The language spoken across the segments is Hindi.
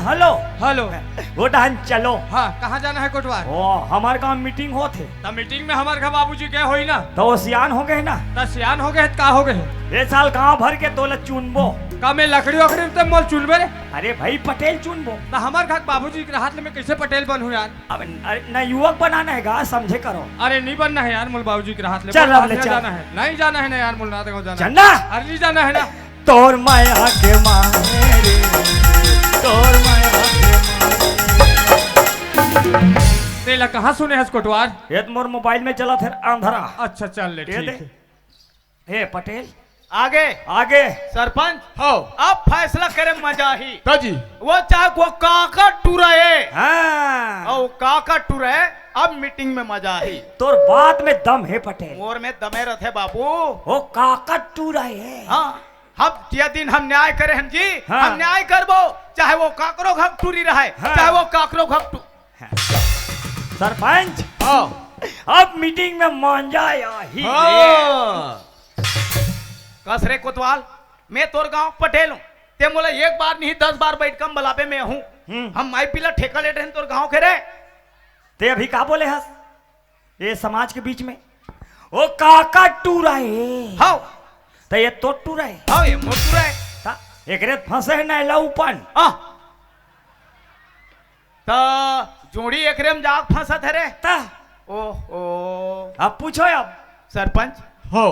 Hello hello. वो डहन चलो। हाँ, कहाँ जाना है कोटवार? ओ हमारे गांव मीटिंग हो थे। तो मीटिंग में हमारे घर बाबूजी गए होई ना? तो वो सियान हो गए ना। तो सियान हो गए का हो गए? ये साल गांव भर के तोला चुनबो। का में लकड़ी वकड़ी तो मोल चुनबे रे? अरे भाई पटेल चुनबो। तो हमारे घर बाबूजी के हाथ में कैसे पटेल बन हूँ यार? अब न युवक बनाना है गा, समझे करो। अरे नहीं बनना है यार मोल बाबूजी के हाथ में। चल अब ले चल। जाना है नहीं जाना है ना यार मोल ना देखो जाना। चलना। अरे नहीं जाना है ना। तोर माया के माने रे, तोर माया के माने। तेला कहाँ सुने है कोटवार? ये तो मोर मोबाइल में चला थे अंधरा। अच्छा चल ले ठीक है। हे पटेल आगे आगे सरपंच हो अब फैसला करे मजा ही काजी वो चाहे वो काका टूरे हाँ और काका टूरे अब मीटिंग में मजा ही। तोर बात में दम है पटेल। मोर में दमे रथे बाबू। वो काका टूरा है। हाँ हम ये दिन हम न्याय करे हैं जी। हाँ। हम न्याय करबो चाहे वो काकरो घक टूरी रहे। हाँ। चाहे वो काकरो घक सरपंच अब मीटिंग में मांझा ही कसरे कोतवाल मैं तोर गांव पटेल हूँ। ते बोले एक बार नहीं 10 बार बैठ कम बलाबे में हूँ। हम माई पिला ठेका ले रहे तोर गांव के रे। ते अभी का बोले हस ये समाज के बीच में वो काका टूरा है। हाँ तो ये तो टूरा है। हाँ ये मोर टूरा है। ता एक रेत फंसे है ना लऊपन। तो जोड़ी एकरे में जाग फंसा थे रे। ता ओहो अब पूछो अब सरपंच हो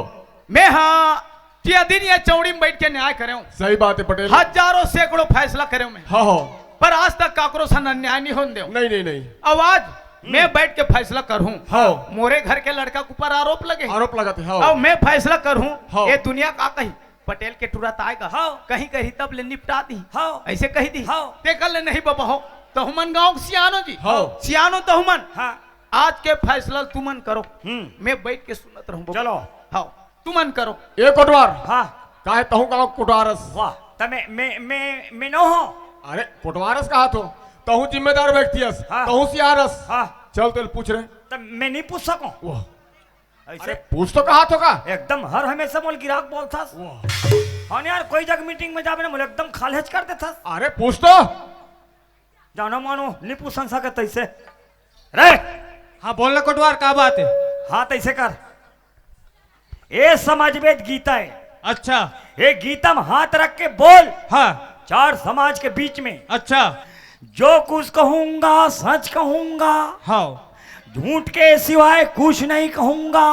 मैं हाँ ये दिन ये चौड़ी में बैठ के न्याय करे हूँ। सही बात है पटेल। हजारों सैकड़ों फैसला करे हूँ मैं। हाँ हो पर आज तक काकरो सन अन्याय नहीं होने दे। नहीं नहीं नहीं अब आज मैं बैठ के फैसला करूँ। हाँ मोरे घर के लड़का के ऊपर आरोप लगे। आरोप लगाते हाँ अब मैं फैसला करूँ। हाँ। ये दुनिया का कही पटेल के तुरंत आएगा। हाँ। कहीं कहीं तब ले निपटा दी। हाँ। ऐसे कही दी। हाँ। ते कल ले नहीं बाबा हो तो हुमन गाँव सियानो जी। हाँ। सियानो तो हुमन हाँ आज के फैसला तुमन करो। मैं बैठ के सुनत रहूं। चलो हाँ तुमन करो। एक कोटवार हाँ काहे तहु का कोटवारस वाह तमे मैं नो हो। अरे कोटवारस कहा तो तहु जिम्मेदार व्यक्ति हस हाँ। तहु सियारस हाँ चल तेल पूछ रहे तब मैं नहीं पूछ सकूं। वाह ऐसे अरे पूछ तो कहा तो का एकदम हर हमेशा मोल गिराक बोलता। वाह हाँ यार कोई जगह मीटिंग में जावे ना मोल एकदम खालेज कर देता। अरे पूछ तो जानो मानो नहीं पूछ सके तैसे रे। हाँ बोलना कोटवार का बात है? हाँ तैसे कर। ये समाजवेद गीता है। अच्छा ये गीता में हाथ रख के बोल। हाँ चार समाज के बीच में अच्छा जो कुछ कहूंगा सच कहूंगा, हाँ झूठ के सिवाय कुछ नहीं कहूंगा।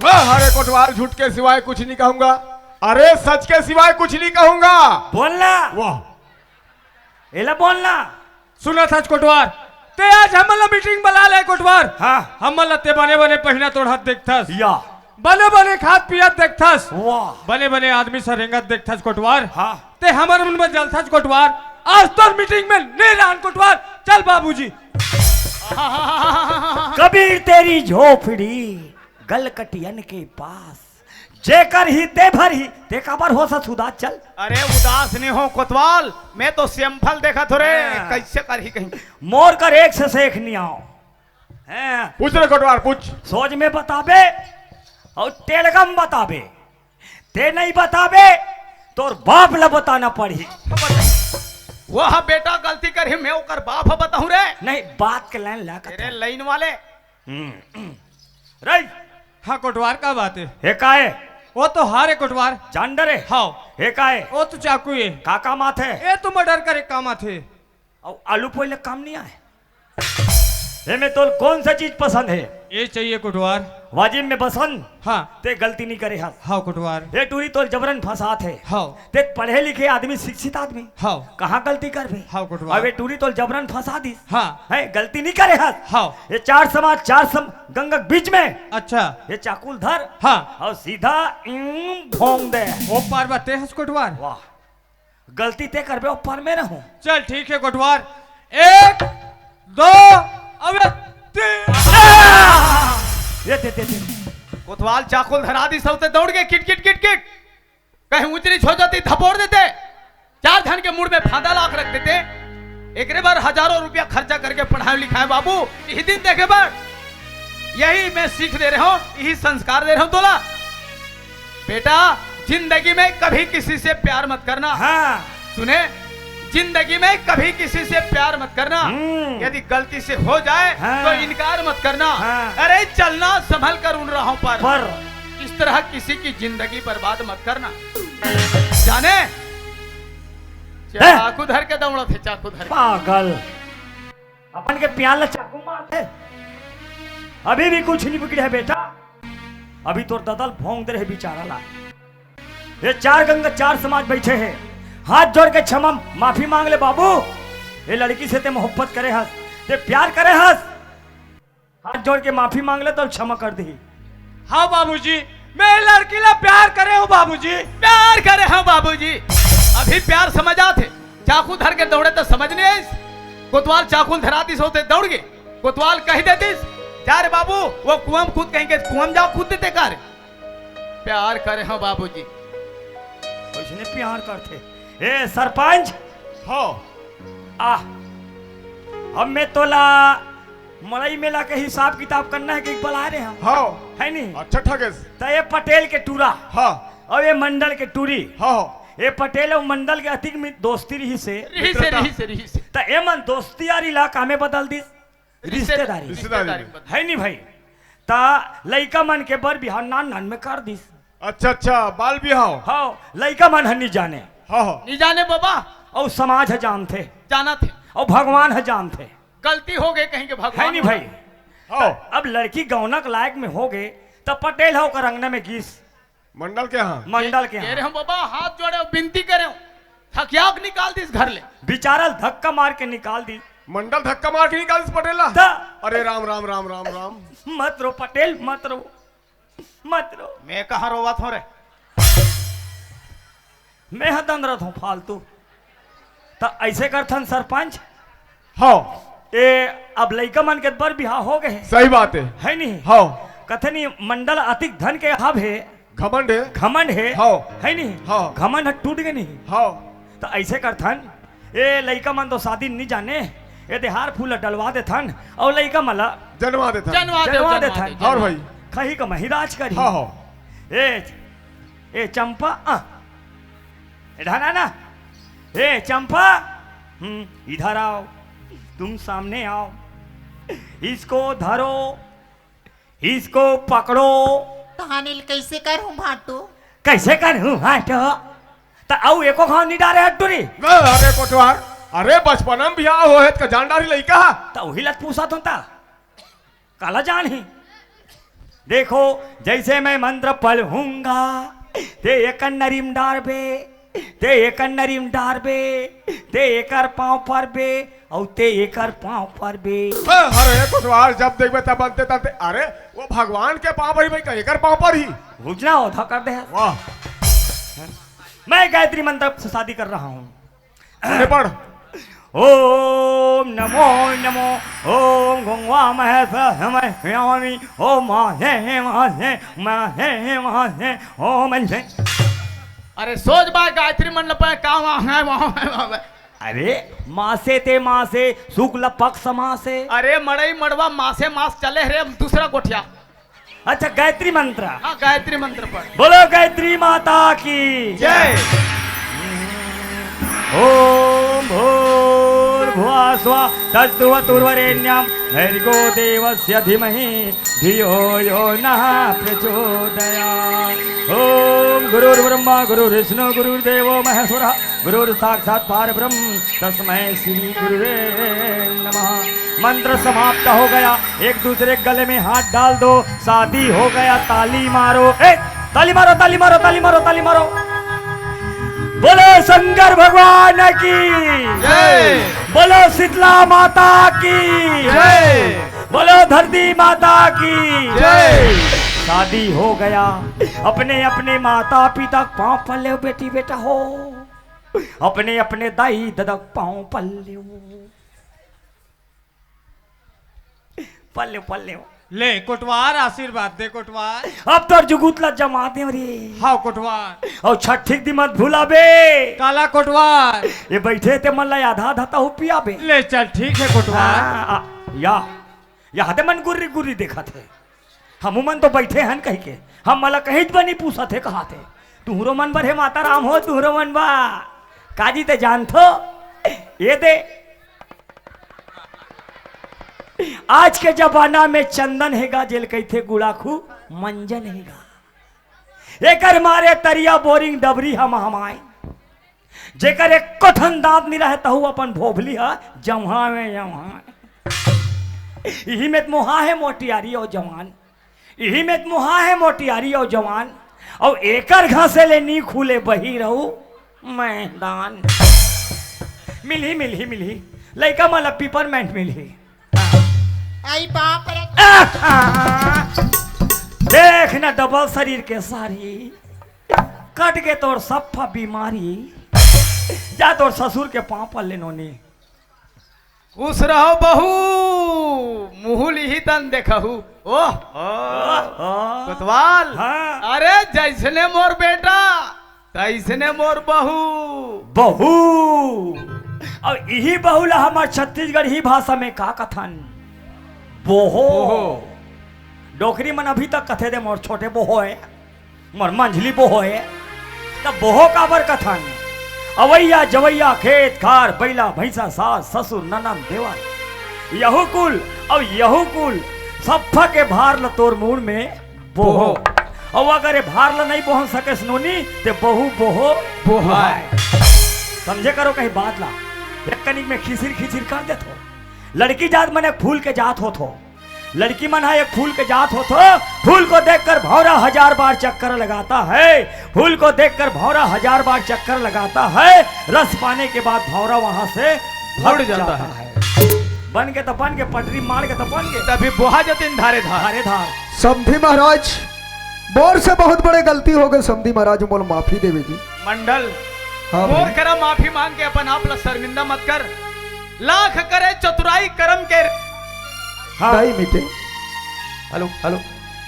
वाह अरे कोटवार झूठ के सिवाय कुछ नहीं कहूंगा। अरे सच के सिवाय कुछ नहीं कहूंगा। बोलना वाह एला बोलना। सुना था कोटवार ते आज हमला मीटिंग बुला ले कोटवार। हाँ हमला ते बने बने पहिना तोड़ हाथ देखथस या बने बने खाद पियत देखथस वाह बने बने आदमी से रेंगत देखथस कोटवार। हाँ ते हमर मन में जलथस कोटवार। आज तो मीटिंग में नहीं रहन कोटवार। चल बाबूजी। कबीर तेरी झोपड़ी गलकटियन के पास जेकर ही ते भर ही ते काबर हो सुधा। चल अरे उदास नहीं हो कोतवाल मैं तो सिंपल देखा थोड़े हाँ। कैसे कर ही कहीं। मोर कर एक से सेख नहीं आओ हैं। पूछ रे कोटवार पूछ। सोच में बताबे और टेलगम बताबे। ते नहीं बताबे तोर बाप ला बताना पड़ी। वह बेटा गलती कर ही मैं ओकर बाप बताऊं रे। नहीं बात के लाइन ला कर तेरे लाइन वाले रे। हाँ कोटवार का बात है? हे काए वो तो हारे कोटवार। जानडर है। हाँ हे काए वो तो चाकू है। काका माथे ये तो मर्डर करे कामा थे। और आलू पहले काम नहीं आए। हे में तो कौन सा चीज पसंद है? ये चाहिए कोटवार। वाजिब में बसंत। हाँ ते गलती नहीं करे हाथ। हाँ कोटवार। ये टूरी तो जबरन फंसा थे। हाँ ते पढ़े लिखे आदमी शिक्षित आदमी हाँ कहाँ गलती कर भी। हाँ कोटवार। अब ये टूरी तो जबरन फंसा दी हाँ है गलती नहीं करे हाथ। हाँ ये चार समाज गंगा के बीच में अच्छा ये चाकुल धर हाँ और सीधा भोंग दे। वो पार बाते हंस कोटवार। वाह गलती ते करबे ऊपर में रहूं। चल ठीक है कोटवार। एक दो अब तीन। ये दे कोतवाल चाकुल धरा दी सबसे दौड़ के किट किट किट किट कहीं ऊंचरी छो जाती धपोड़ देते। 4 धन के मुड़ में फांदा लाख रख देते। एक बार हजारों रुपया खर्चा करके पढ़ाई लिखाए बाबू यही दिन देखे बार यही मैं सीख दे रहा हूं यही संस्कार दे रहा हूं तोला। बेटा जिंदगी में कभी किसी से प्यार मत करना। हाँ सुने जिंदगी में कभी किसी से प्यार मत करना। यदि गलती से हो जाए हाँ। तो इनकार मत करना। हाँ। अरे चलना संभल कर उन राहों पर। पर इस तरह किसी की जिंदगी बर्बाद मत करना। जाने चाकू धर के दौड़ा थे, चाकू धर के। पागल अपन के प्याल चाकू मारते। अभी भी कुछ नहीं बिगड़ा है बेटा। अभी तो ददल भोंग दे रहे बेचारा ला। ये चार गंगा चार समाज बैठे हैं, हाथ जोड़ के क्षमा माफी मांग ले बाबू। ये लड़की से ते मोहब्बत करे हंस, ते प्यार करे हंस, हाथ जोड़ के माफी मांग ले तो क्षमा कर दी। हाँ बाबूजी, मैं लड़की ला प्यार करे हूँ बाबूजी। प्यार करे हाँ बाबूजी। अभी प्यार समझा थे, चाकू धर के दौड़े तो समझ नहीं आई। कोतवाल चाकू धराती सोते दौड़ गए। कोतवाल कह देती जा रे बाबू, वो कुआं में कूद कहेंगे, कुआं में जाओ कूद देते कर। प्यार करे हाँ बाबूजी। उसने प्यार करते। ए सरपंच, हाँ आ अब मैं तोला मड़ई मेला के हिसाब किताब करना है कि बुला रहे हम, हाँ है नहीं? अच्छा ठगे। तो ये पटेल के टूरा हाँ और ये मंडल के टूरी। हाँ ये पटेल और मंडल के अतिक में दोस्ती रही से रही से तो ये मन दोस्ती यार इलाका में बदल दी रिश्तेदारी, रिश्तेदारी। है नहीं भाई? ता लइका मन के बर बिहार नान नान में कर दिस। अच्छा अच्छा, बाल बिहाव। हाँ लइका मन हन्नी जाने हाँ हाँ नहीं जाने बाबा, और समाज है जानते जाना थे। और भगवान है जानते, गलती हो गई कहीं के भगवान। है नहीं भाई? हाँ। अब लड़की गौनक लायक में हो गए तब पटेल हो कर अंगना में गीस मंडल के यहाँ। मंडल के कह यहाँ रहे हम बाबा, हाथ जोड़े और विनती करे थकियाक निकाल दी इस घर ले। बेचारा धक्का मार के निकाल दी। मंडल धक्का मार के निकाल इस पटेला। ता अरे राम राम राम राम राम। मत रो पटेल, मत रो मत रो। मैं कहाँ रोवा था रे? मैं हदन रहा हूँ फालतू। तो ऐसे करथन सरपंच। हाँ ए अब लइका मन के बर बिहार हो गए, सही बात है नहीं? हाँ कथनी मंडल अतिक धन के हब है, घमंड है। घमंड है, हाँ। है नहीं? हाँ। घमंड है टूट गए नहीं। हाँ तो ऐसे करथन ए लइका मन तो शादी नहीं जाने, ये देहार फूल डलवा देथन और लइका मला जनवा देता। जनवा देथन। और भाई खही का महिराज करी। हाँ हाँ ए चंपा इधर ना, ए चंपा इधर आओ, तुम सामने आओ, इसको धरो, इसको पकड़ो। तो हानिल कैसे करूं भाटू? कैसे करूं हट? तो आओ एको खाओ नहीं डारे हट टूरी। अरे कोटवार, अरे बचपन में बिहार हो है जानदारी लइका। तो वही लत पूछा तो काला जान ही। देखो जैसे मैं मंत्र पढ़ूंगा ते एक नरीम डारबे, ते एक नरीम डारबे, ते एकर पांव पर बे और ते एकर पांव पर बे। अरे कोटवार, जब देखबे तब बनते तब अरे वो भगवान के पांव पर ही भाई, एकर पांव पर ही भूजना होता कर दे। वाह। मैं गायत्री मंत्र से शादी कर रहा हूँ। अरे पढ़। ओम नमो नमो ओम गंगा महेश्वरी ओम माहे माहे माहे माहे ओम अंजय। अरे सोच बा गायत्री मंडल पर काम है वहां। अरे मासे ते मासे शुक्ल पक्ष मासे। अरे मड़ई मड़वा मासे मास चले रे दूसरा गोठिया। अच्छा गायत्री मंत्र। हाँ गायत्री मंत्र पर बोलो गायत्री माता की जय। ओम भूर्भुवः स्वः तत्सवितुर्वरेण्यं भर्गो देवस्य धीमहि धियो यो नः प्रचोदयात्। ओम गुरुर्ब्रह्मा गुरुर्विष्णु गुरुर्देवो महेश्वरः गुरुर्साक्षात् परब्रह्म तस्मै श्री गुरुवे नमः। मंत्र समाप्त हो गया। एक दूसरे के गले में हाथ डाल दो, शादी हो गया। ताली मारो, ए ताली मारो ताली मारो ताली मारो ताली मारो। बोलो शंकर भगवान की जय। बोलो शीतला माता की जय। बोलो धरती माता की जय। शादी हो गया। अपने अपने माता पिता पाँव पल्ले बेटी बेटा हो, अपने अपने दाई ददक पाँव पल्ले पल्ले पल्ले। ले कोटवार, आशीर्वाद दे कोटवार। अब तो जुगुतला जमा दे रे। हाँ कोटवार। और छठ ठीक दी मत भूला बे। काला कोटवार। ये बैठे थे मन ला आधा आधा तो पिया बे। ले चल ठीक है कोटवार। या हते मन गुर्री गुर्री देखा थे। हम मन तो बैठे हन कह के, हम मला कहीं बनी पूछा थे कहा थे तुहरो मन बर है माता राम हो तुहरो मन बा काजी ते जान थो ये दे। आज के जमाना में चंदन हैगा जेल कहते गुड़ाखू मंजन हैगा। एकर मारे तरिया बोरिंग डबरी हम हमाए जेकर एक कथन दांत नहीं रहे तहु अपन भोभली है जम्हा में जम्हा। यही में मुहा है मोटियारी और जवान, यही में मुहा है मोटियारी और जवान। और एकर घासे ले नी खुले बही रहू मैदान। मिली मिली मिली लइका मतलब पिपरमेंट मिली। आई बाप रे। देख ना डबल शरीर के सारी कट के तोर सफा बीमारी। जा तोर ससुर के पाँव पर लेनो नी। खुश रहो बहू मुहुल ही तन देखहू। ओह कोतवाल। हाँ। अरे जैसने मोर बेटा तैसने मोर बहू। बहू और यही बहुला हमार छत्तीसगढ़ ही भाषा में का कथन बोहो। डोकरी मन अभी तक कथे दे मोर छोटे बोहो है मोर मंझली बोहो है। तब बोहो का बर कथन अवैया जवैया खेत खार बैला भैंसा सास ससुर ननद देवा यहू कुल और यहू कुल सफा के भार ल तोर मुड़ में बोहो। और अगर ये भार ल नहीं बोह सके स्नोनी ते बहु बोहो बोहाय। समझे करो कहीं बात ला एक कनिक में खिसिर खिसिर कर देत हो। लड़की जात मन एक फूल के जात होत हो। लड़की मन है एक फूल के जात होत हो। फूल को देखकर भौरा 1000 बार चक्कर लगाता है। फूल को देखकर भौरा 1000 बार चक्कर लगाता है। रस पाने के बाद भौरा वहां से उड़ जाता है। बन के तो बन के पटरी मार के तो बन के तभी बोहा जतिन धारे धार। धारे धार। समधी महाराज बोर से बहुत बड़े गलती हो गए। समधी महाराज मोल माफी देवे जी। मंडल हाँ मोर भाई। करा माफी मांग के अपन आप ला शर्मिंदा मत कर। लाख करे चतुराई कर्म के हाँ। नहीं मिटे। हेलो हेलो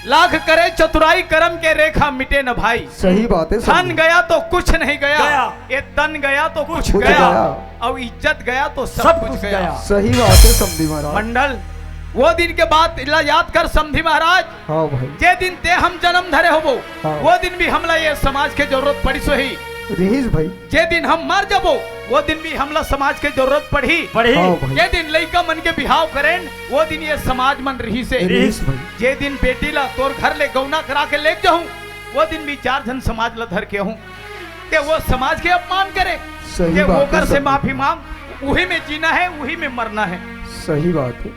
लाख करे चतुराई कर्म के रेखा मिटे न भाई। सही बात है धन समधी। गया तो कुछ नहीं गया, गया। ये तन गया तो कुछ कुछ गया, गया। और इज्जत गया तो सब सब कुछ कुछ गया। गया। सही बात है समधी महाराज। मंडल वो दिन के बाद इला याद कर समधी महाराज। हाँ भाई। जे दिन ते हम जन्म धरे होबो हाँ। वो दिन भी हमला ये समाज के जरूरत पड़ी सोही। रहीस भाई। जे दिन हम मर जबो वो दिन भी हमला समाज के जरूरत पड़ी। पढ़ी हाँ भाई। जे दिन लइका मन के बिहाव करें वो दिन ये समाज मन रही से। रहीस भाई। जे दिन बेटी ला तोर घर ले गौना करा के ले जाऊं वो दिन भी 4 जन समाज ला धर के हूं के वो समाज के अपमान करे। सही के बात है होकर से समधी। माफी मांग। वही में जीना है वही में मरना है। सही बात है।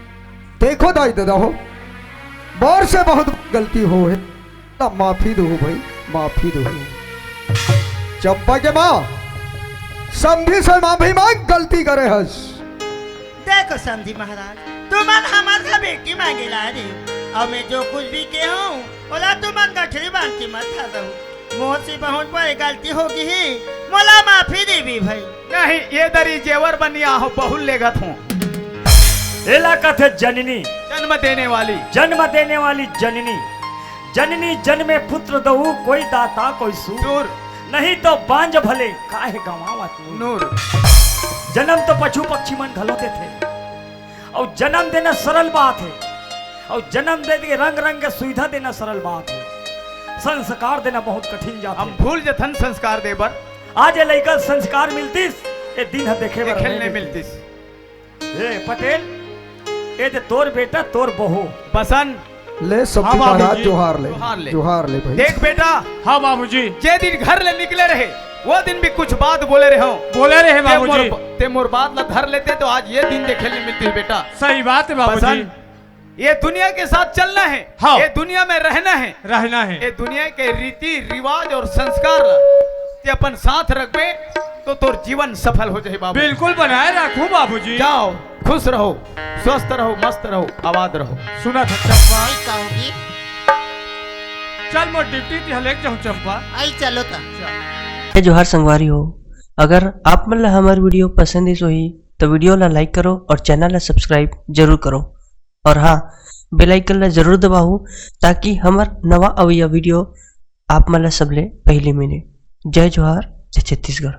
देखो दाई दादा हो बोर से बहुत गलती हो है ना। माफी दो भाई माफी दो। चंपा के माँ समधी से माफी मांग गलती करे हस। देखो समधी महाराज तुमन हमारा बेटी मांगेला रे और मैं जो कुछ भी के हूँ बोला तुमन गठरी बांध के मत खा दो। मोह से बहुत बड़ी गलती होगी ही मोला माफी देवी भाई। नहीं ये दरी जेवर बनिया हो बहुल लेगत हूँ। एला कथे जननी जन्म देने वाली जन्म देने वाली जननी। जननी जन्मे पुत्र दहु कोई दाता कोई सूर। नूर नहीं तो बांझ भले काहे गवावत तू। नूर जन्म तो पशु पक्षी मन घलोते थे और जन्म देना सरल बात है। और जन्म दे के रंग रंग के सुविधा देना सरल बात है। संस्कार देना बहुत कठिन जाता हम है। भूल जथन संस्कार देबर आज ये लइका संस्कार मिलतीस ए दिन है देखे बर खेलने नहीं मिलतीस। ए पटेल ए दे तोर बेटा तोर बहू बसन ले समधी हाँ बाबूजी। महाराज जोहार ले जोहार ले। जोहार ले भाई। देख बेटा हाँ बाबूजी जे दिन घर ले निकले रहे वो दिन भी कुछ बात बोले रहे हो। बोले रहे बाबूजी। ते मोर बात ला धर लेते तो आज ये दिन खेलने मिलती है बेटा। सही बात है बाबूजी। बसन ये दुनिया के साथ चलना है। हाँ। ये दुनिया में रहना है। रहना है। ये दुनिया के रीति रिवाज और संस्कार ला ते अपन साथ रखबे तो तोर जीवन सफल हो जाए बाबू। बिल्कुल बनाए रखूं बाबूजी। जाओ खुश रहो स्वस्थ रहो मस्त रहो आबाद रहो। सुना था चंपा आई कहोगी चल मोर डिप्टी ती हलेक जाऊं चंपा। आई चलो ता। जय जोहार संगवारी हो। अगर आप मन ला हमार वीडियो पसंद है ही तो वीडियो ला लाइक करो और चैनल ला सब्सक्राइब जरूर करो। और हाँ बेल आइकन ला जरूर दबाओ ताकि हमार नवा अवैया वीडियो आप मन ला सबले पहले मिले। जय जोहार जय छत्तीसगढ़।